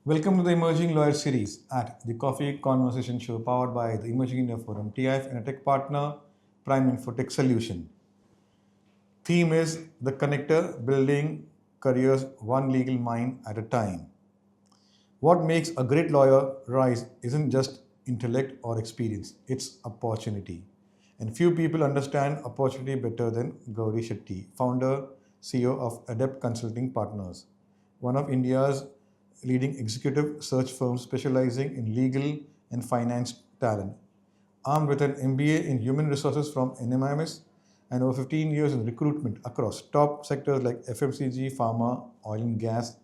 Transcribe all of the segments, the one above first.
Welcome to the Emerging Lawyer series at the Coffee Conversation Show powered by the Emerging India Forum, TEIF and a tech partner, Prime Infotech Solution. Theme is the connector, building careers one legal mind at a time. What makes a great lawyer rise isn't just intellect or experience, it's opportunity. And few people understand opportunity better than Gaury Shetty, founder, CEO of ADEPT Consulting Partners, one of India's leading executive search firms specializing in legal and finance talent. Armed with an MBA in human resources from NMIMS and over 15 years in recruitment across top sectors like FMCG, pharma, oil and gas,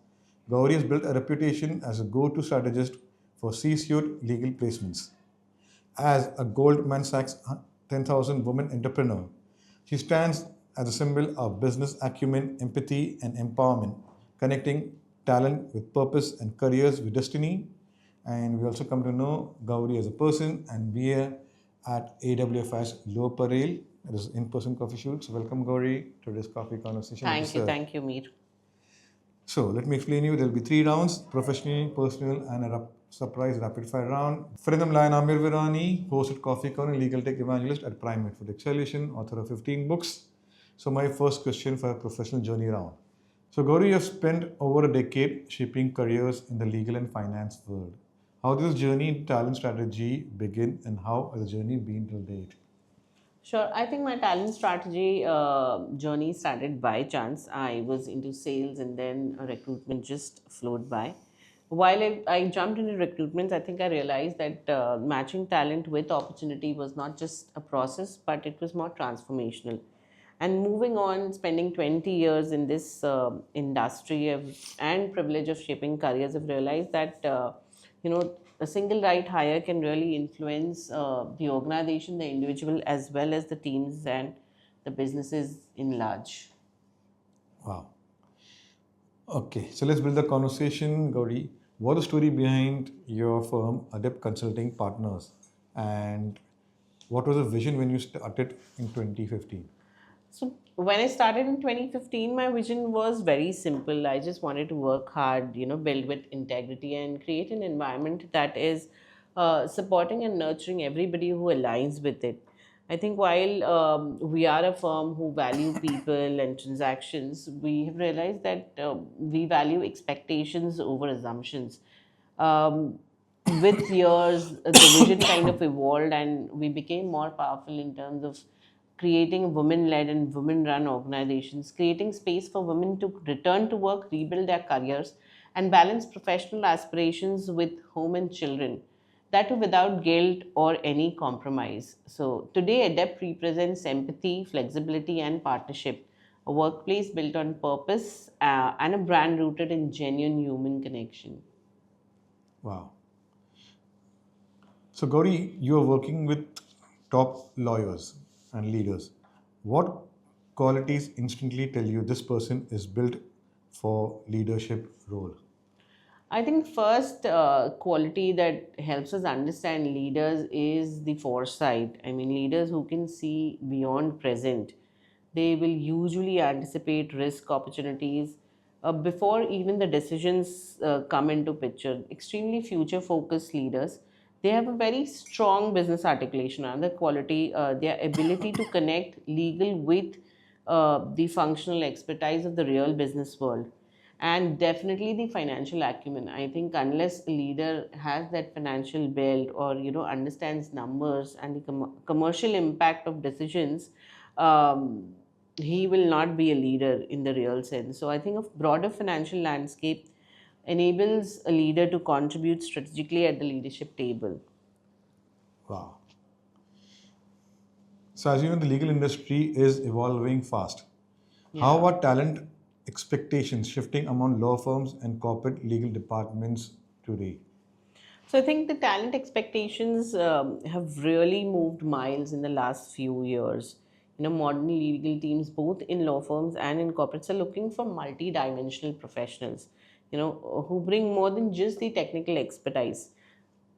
Gaury has built a reputation as a go-to strategist for C-suite legal placements. As a Goldman Sachs 10,000 woman entrepreneur, she stands as a symbol of business acumen, empathy, and empowerment, connecting talent with purpose and careers with destiny. And we also come to know Gaury as a person, and we are at AWFI's Low Parel. It is in-person coffee shoot. So welcome, Gaury, to this coffee conversation. Thank you, Meer. So let me explain you. There will be 3 rounds: professional, personal, and a surprise rapid fire round. Friendam Lion Amir Virani, host at Coffee Corner, legal tech evangelist at Prime Infotech Solution, author of 15 books. So my first question for a professional journey round. So Gaury, you have spent over a decade shaping careers in the legal and finance world. How did this journey in talent strategy begin, and how has the journey been till date? Sure. I think my talent strategy journey started by chance. I was into sales and then recruitment just flowed by. While I jumped into recruitment, I think I realized that matching talent with opportunity was not just a process, but it was more transformational. And moving on, spending 20 years in this industry and privilege of shaping careers, I've realized that, a single right hire can really influence the organization, the individual, as well as the teams and the businesses in large. Wow. Okay, so let's build the conversation, Gaury. What's the story behind your firm, Adept Consulting Partners, and what was the vision when you started in 2015? So when I started in 2015, my vision was very simple. I just wanted to work hard, build with integrity and create an environment that is supporting and nurturing everybody who aligns with it. I think while we are a firm who value people and transactions, we have realized that we value expectations over assumptions. Um, with years, the vision kind of evolved and we became more powerful in terms of creating women-led and women-run organizations, creating space for women to return to work, rebuild their careers, and balance professional aspirations with home and children. That too without guilt or any compromise. So today, ADEPT represents empathy, flexibility, and partnership. A workplace built on purpose and a brand rooted in genuine human connection. Wow. So, Gaury, you are working with top lawyers and leaders. What qualities instantly tell you this person is built for leadership role? I think first quality that helps us understand leaders is the foresight. I mean, leaders who can see beyond present. They will usually anticipate risk opportunities before even the decisions come into picture. Extremely future focused leaders. They have a very strong business articulation. Another quality, their ability to connect legal with the functional expertise of the real business world, and definitely the financial acumen. I think unless a leader has that financial belt or understands numbers and the commercial impact of decisions, um, he will not be a leader in the real sense. So I think a broader financial landscape enables a leader to contribute strategically at the leadership table. Wow. So, as you know, the legal industry is evolving fast. How Yeah. are talent expectations shifting among law firms and corporate legal departments today? So I think the talent expectations have really moved miles in the last few years. Modern legal teams, both in law firms and in corporates, are looking for multi-dimensional professionals, who bring more than just the technical expertise,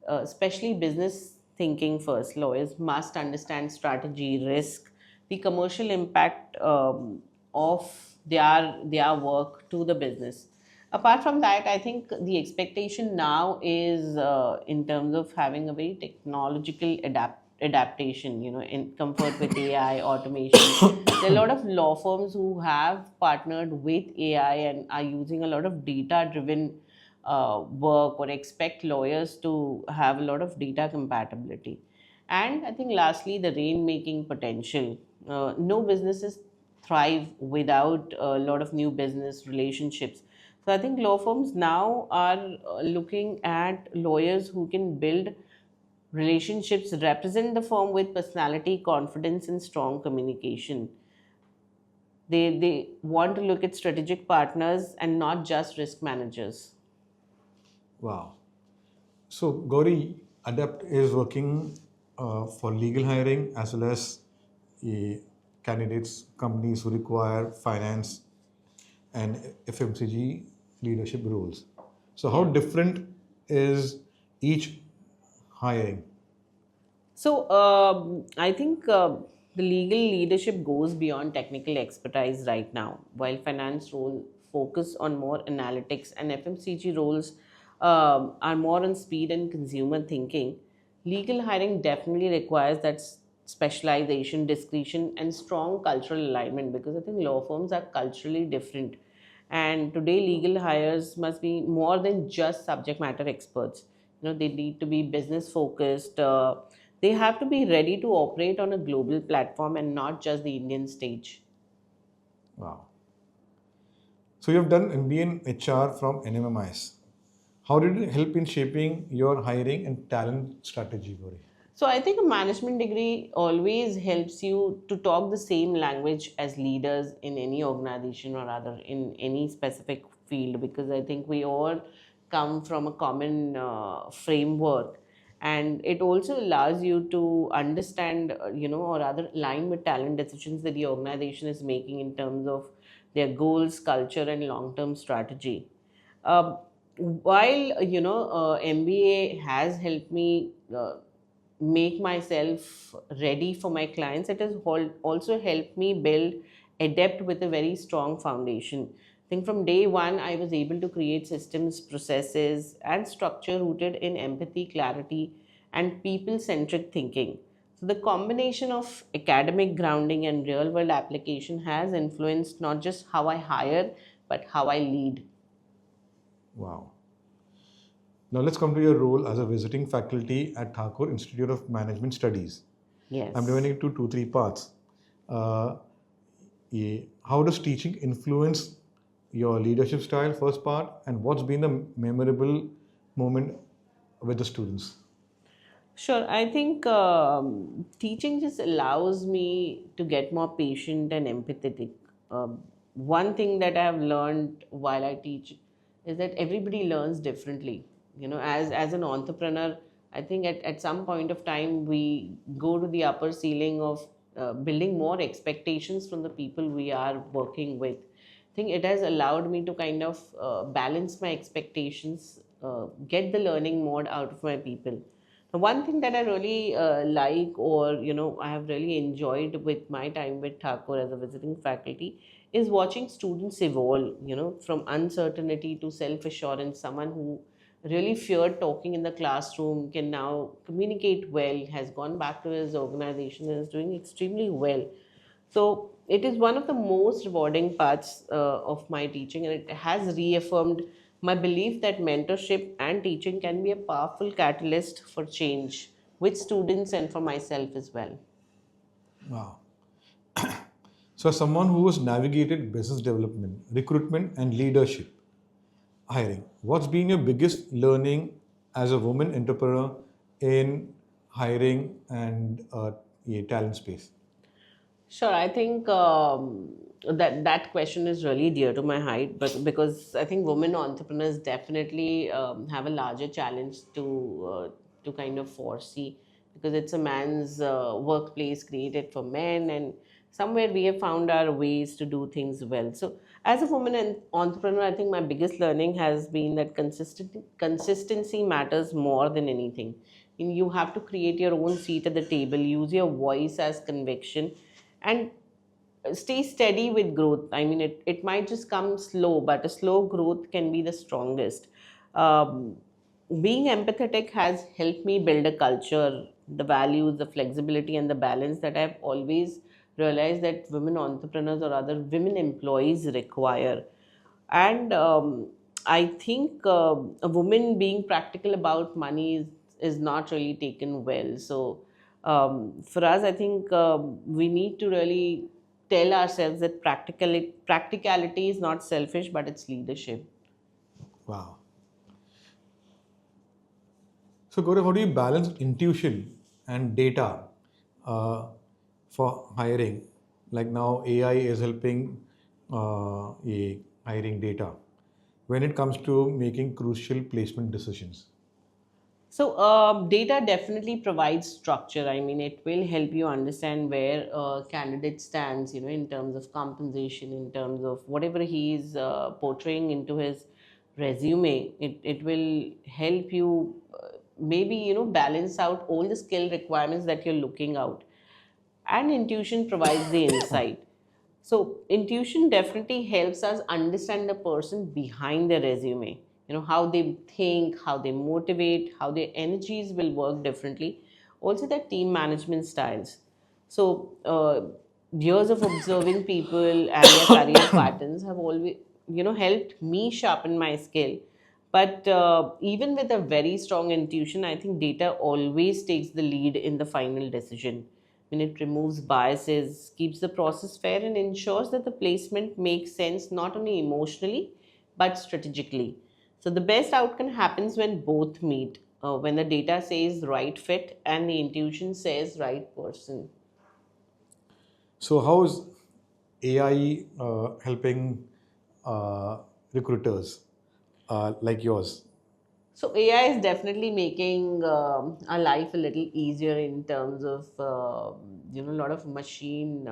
especially business thinking first. Lawyers must understand strategy, risk, the commercial impact of their work to the business. Apart from that, I think the expectation now is in terms of having a very technological adaptation, in comfort with AI, automation. There are a lot of law firms who have partnered with AI and are using a lot of data driven work, or expect lawyers to have a lot of data compatibility. And I think lastly, the rainmaking potential. No businesses thrive without a lot of new business relationships. So I think law firms now are looking at lawyers who can build relationships, represent the firm with personality, confidence, and strong communication. They want to look at strategic partners and not just risk managers. Wow. So, Gauri, ADEPT is working for legal hiring as well as candidates, companies who require finance and FMCG leadership roles. So, how different is each hiring? So I think the legal leadership goes beyond technical expertise right now, while finance role focus on more analytics and FMCG roles are more on speed and consumer thinking. Legal hiring definitely requires that specialization, discretion, and strong cultural alignment, because I think law firms are culturally different. And today, legal hires must be more than just subject matter experts. They need to be business focused. They have to be ready to operate on a global platform and not just the Indian stage. Wow. So, you have done MBA in HR from NMMIS. How did it help in shaping your hiring and talent strategy, Gauri? So I think a management degree always helps you to talk the same language as leaders in any organization or other in any specific field, because I think we all come from a common framework, and it also allows you to understand or rather align with talent decisions that the organization is making in terms of their goals, culture, and long term strategy. While MBA has helped me make myself ready for my clients, it has also helped me build ADEPT with a very strong foundation. I think from day one, I was able to create systems, processes, and structure rooted in empathy, clarity, and people centric thinking. So, the combination of academic grounding and real world application has influenced not just how I hire, but how I lead. Wow. Now let's come to your role as a visiting faculty at Thakur Institute of Management Studies. I'm Yes. dividing it to two, three parts. Uh, how does teaching influence your leadership style, first part, and what's been the memorable moment with the students? Sure. I think teaching just allows me to get more patient and empathetic. One thing that I have learned while I teach is that everybody learns differently. As an entrepreneur, I think at some point of time we go to the upper ceiling of building more expectations from the people we are working with. I think it has allowed me to kind of balance my expectations, get the learning mode out of my people. The one thing that I really like, or I have really enjoyed with my time with Thakur as a visiting faculty, is watching students evolve. From uncertainty to self assurance. Someone who really feared talking in the classroom can now communicate well, has gone back to his organization and is doing extremely well. So it is one of the most rewarding parts of my teaching, and it has reaffirmed my belief that mentorship and teaching can be a powerful catalyst for change with students and for myself as well. Wow. So, as someone who has navigated business development, recruitment, and leadership hiring, what's been your biggest learning as a woman entrepreneur in hiring and talent space? Sure, I think that question is really dear to my heart, but because I think women entrepreneurs definitely have a larger challenge to kind of foresee, because it's a man's workplace created for men, and somewhere we have found our ways to do things well. So, as a woman and entrepreneur, I think my biggest learning has been that consistency matters more than anything. And you have to create your own seat at the table, use your voice as conviction, and stay steady with growth. I mean, it might just come slow, but a slow growth can be the strongest. Um, Being empathetic has helped me build a culture, the values, the flexibility, and the balance that I've always realized that women entrepreneurs or other women employees require. And I think a woman being practical about money is not really taken well. So for us, I think we need to really tell ourselves that practicality is not selfish, but it's leadership. Wow. So, Gaurav, how do you balance intuition and data for hiring? Like now, AI is helping hiring data when it comes to making crucial placement decisions. So, data definitely provides structure. I mean, it will help you understand where a candidate stands, in terms of compensation, in terms of whatever he is portraying into his resume. It will help you maybe, balance out all the skill requirements that you're looking out. And intuition provides the insight. So intuition definitely helps us understand the person behind the resume. How they think, how they motivate, how their energies will work differently. Also, their team management styles. So years of observing people and their career patterns have always, helped me sharpen my skill. But even with a very strong intuition, I think data always takes the lead in the final decision. When it removes biases, keeps the process fair, and ensures that the placement makes sense not only emotionally but strategically. So the best outcome happens when both meet, when the data says right fit and the intuition says right person. So, how is AI helping uh, recruiters like yours? So AI is definitely making our life a little easier in terms of a lot of machine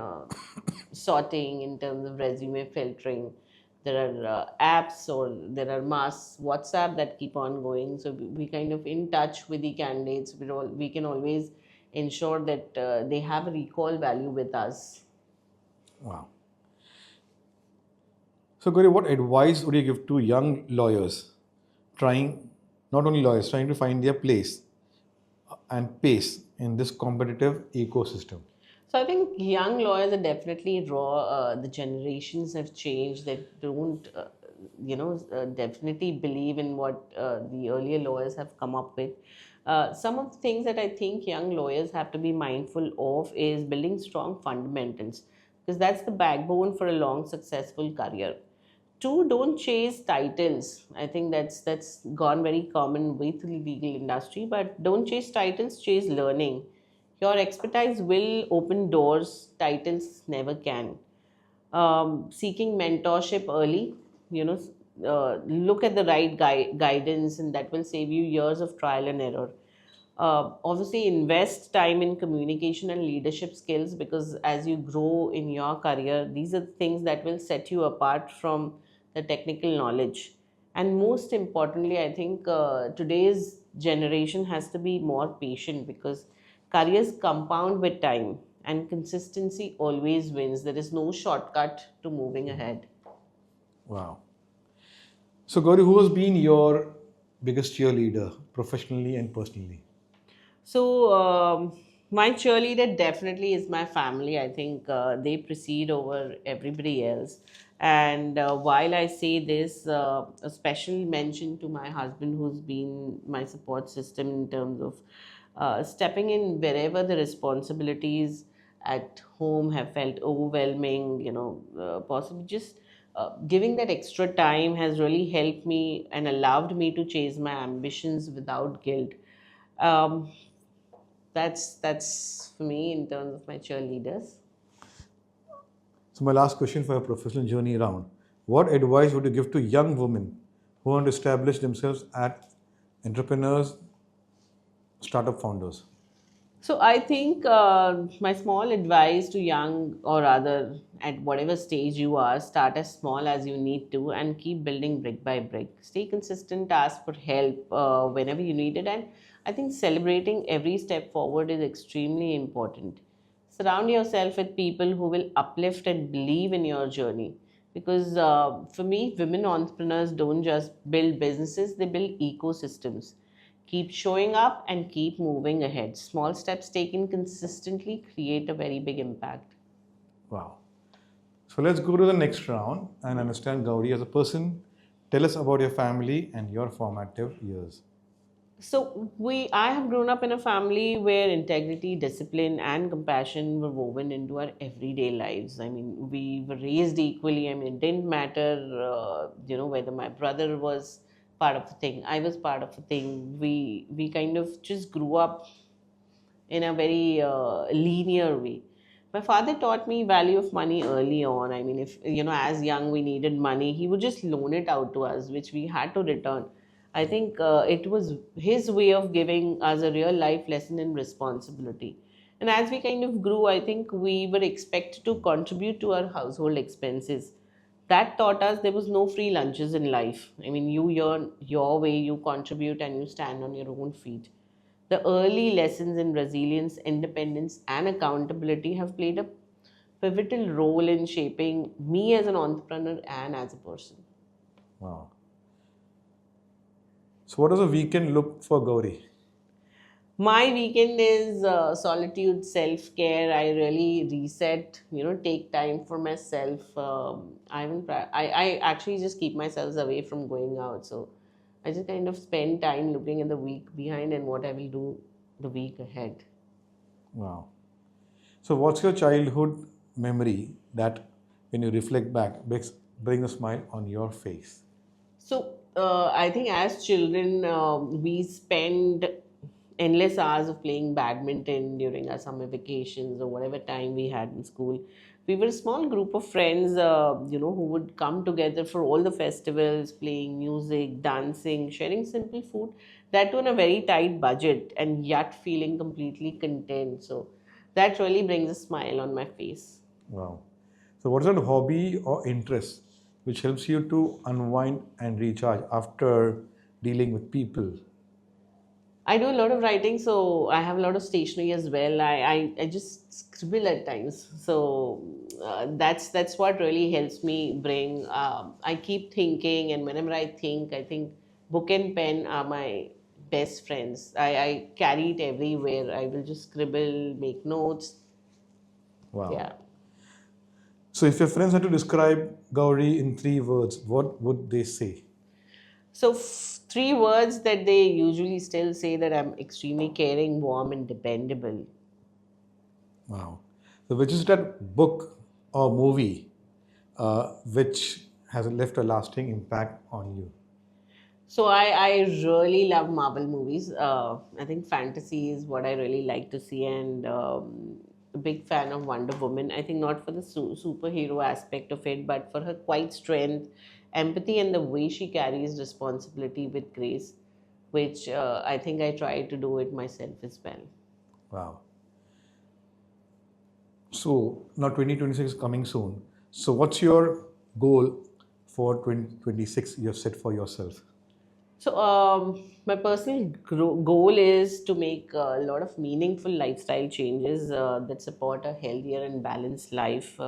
sorting, in terms of resume filtering. There are apps or there are mass WhatsApp that keep on going. So we kind of in touch with the candidates. We can always ensure that they have a recall value with us. Wow. So, Gauri, what advice would you give to young lawyers trying, not only lawyers, trying to find their place and pace in this competitive ecosystem? So I think young lawyers are definitely raw. The generations have changed. They don't, definitely believe in what the earlier lawyers have come up with. Some of the things that I think young lawyers have to be mindful of is building strong fundamentals, because that's the backbone for a long, successful career. Two, don't chase titles. I think that's gone very common with the legal industry, but don't chase titles, chase learning. Your expertise will open doors titles never can. Seeking mentorship early, look at the right guidance, and that will save you years of trial and error. Obviously, invest time in communication and leadership skills, because as you grow in your career, these are the things that will set you apart from the technical knowledge. And most importantly, I think today's generation has to be more patient, because careers compound with time and consistency always wins. There is no shortcut to moving ahead. Wow. So, Gauri, who has been your biggest cheerleader professionally and personally? So, my cheerleader definitely is my family. I think they precede over everybody else. And while I say this, a special mention to my husband, who's been my support system in terms of stepping in wherever the responsibilities at home have felt overwhelming, possibly just giving that extra time has really helped me and allowed me to chase my ambitions without guilt. Um, that's for me in terms of my cheerleaders. So, my last question for your professional journey round: what advice would you give to young women who want to establish themselves as entrepreneurs, startup founders? So I think my small advice to young or other at whatever stage you are, start as small as you need to and keep building brick by brick. Stay consistent, ask for help whenever you need it, and I think celebrating every step forward is extremely important. Surround yourself with people who will uplift and believe in your journey. Because for me, women entrepreneurs don't just build businesses, they build ecosystems. Keep showing up and keep moving ahead. Small steps taken consistently create a very big impact. Wow. So let's go to the next round and understand Gaury as a person. Tell us about your family and your formative years. So I have grown up in a family where integrity, discipline, and compassion were woven into our everyday lives. I mean, we were raised equally. I mean, it didn't matter, whether my brother was part of the thing, I was part of the thing. We kind of just grew up in a very linear way. My father taught me value of money early on. I mean, if as young we needed money, he would just loan it out to us, which we had to return. I think it was his way of giving us a real life lesson in responsibility. And as we kind of grew, I think we were expected to contribute to our household expenses. That taught us there was no free lunches in life. I mean, you earn your way, you contribute, and you stand on your own feet. The early lessons in resilience, independence, and accountability have played a pivotal role in shaping me as an entrepreneur and as a person. Wow. So, what does a weekend look for Gaury? My weekend is solitude, self care. I really reset, take time for myself. I actually just keep myself away from going out. So I just kind of spend time looking at the week behind and what I will do the week ahead. Wow. So, what's your childhood memory that, when you reflect back, brings a smile on your face? So I think as children, we spend endless hours of playing badminton during our summer vacations or whatever time we had in school. We were a small group of friends, who would come together for all the festivals, playing music, dancing, sharing simple food. That too on a very tight budget, and yet feeling completely content. So that really brings a smile on my face. Wow. So, what is that hobby or interest which helps you to unwind and recharge after dealing with people? I do a lot of writing, so I have a lot of stationery as well. I just scribble at times, so that's what really helps me bring. I keep thinking, and whenever I think book and pen are my best friends. I carry it everywhere. I will just scribble, make notes. Wow. Yeah. So, if your friends had to describe Gaury in 3 words, what would they say? So three words that they usually still say that I'm extremely caring, warm, and dependable. Wow. So, which is that book or movie which has left a lasting impact on you? So I really love Marvel movies. I think fantasy is what I really like to see, and a big fan of Wonder Woman. I think not for the superhero aspect of it, but for her quiet strength, empathy, and the way she carries responsibility with grace, which I think I try to do it myself as well. Wow. So, now 2026 is coming soon. So, what's your goal for 2026 you have set for yourself? So, my personal goal is to make a lot of meaningful lifestyle changes that support a healthier and balanced life.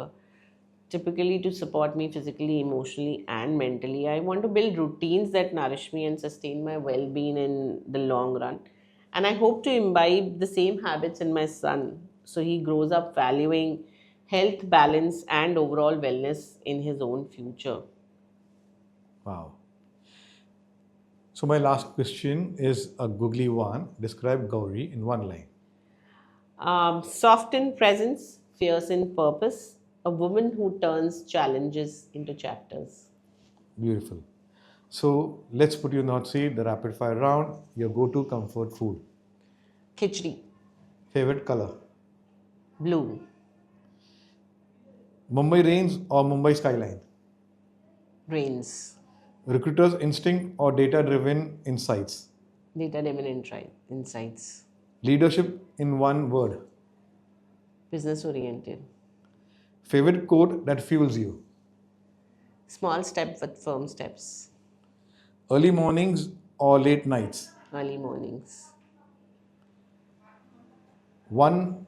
Typically, to support me physically, emotionally, and mentally, I want to build routines that nourish me and sustain my well being in the long run. And I hope to imbibe the same habits in my son so he grows up valuing health, balance, and overall wellness in his own future. Wow. So, my last question is a googly one. Describe Gaury in one line. Soft in presence, fierce in purpose, a woman who turns challenges into chapters. Beautiful. So, let's put you in the hot seat, the rapid fire round, your go to comfort food. Khichdi, Favorite color? blue, Mumbai rains or Mumbai skyline? brains, Recruiter's instinct or data driven insights? data driven insights, Leadership in one word. business oriented, Favorite quote that fuels you? small step with firm steps, Early mornings or late nights? early mornings. One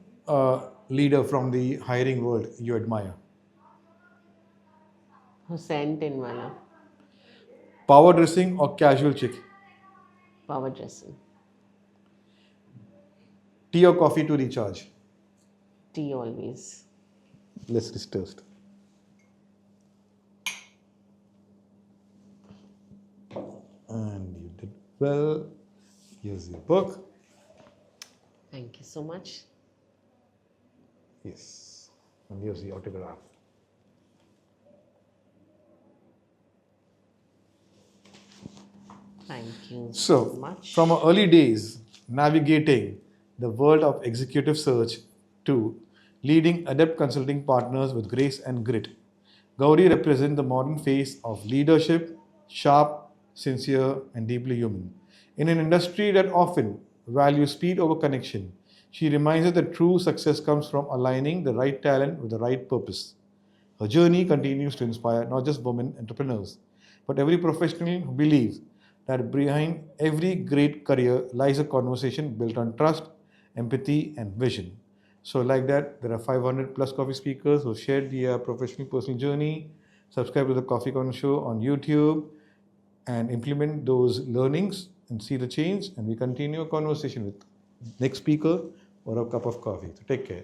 leader from the hiring world you admire? Hussain Tinwala, Power dressing or casual chic? power dressing, Tea or coffee to recharge? tea always. Let's toast. And you did well. Here's your book. Thank you so much. Yes. And here's the autograph. Thank you So, much. from our early days, navigating the world of executive search to leading adept consulting partners with grace and grit, Gaury represents the modern face of leadership, sharp, sincere, and deeply human. In an industry that often values speed over connection, she reminds us that true success comes from aligning the right talent with the right purpose. Her journey continues to inspire not just women entrepreneurs, but every professional who believes that behind every great career lies a conversation built on trust, empathy, and vision. So, like that, there are 500 plus coffee speakers who shared their professional personal journey. Subscribe to the Coffee Corner Show on YouTube and implement those learnings and see the change. And we continue a conversation with next speaker or a cup of coffee. So, take care.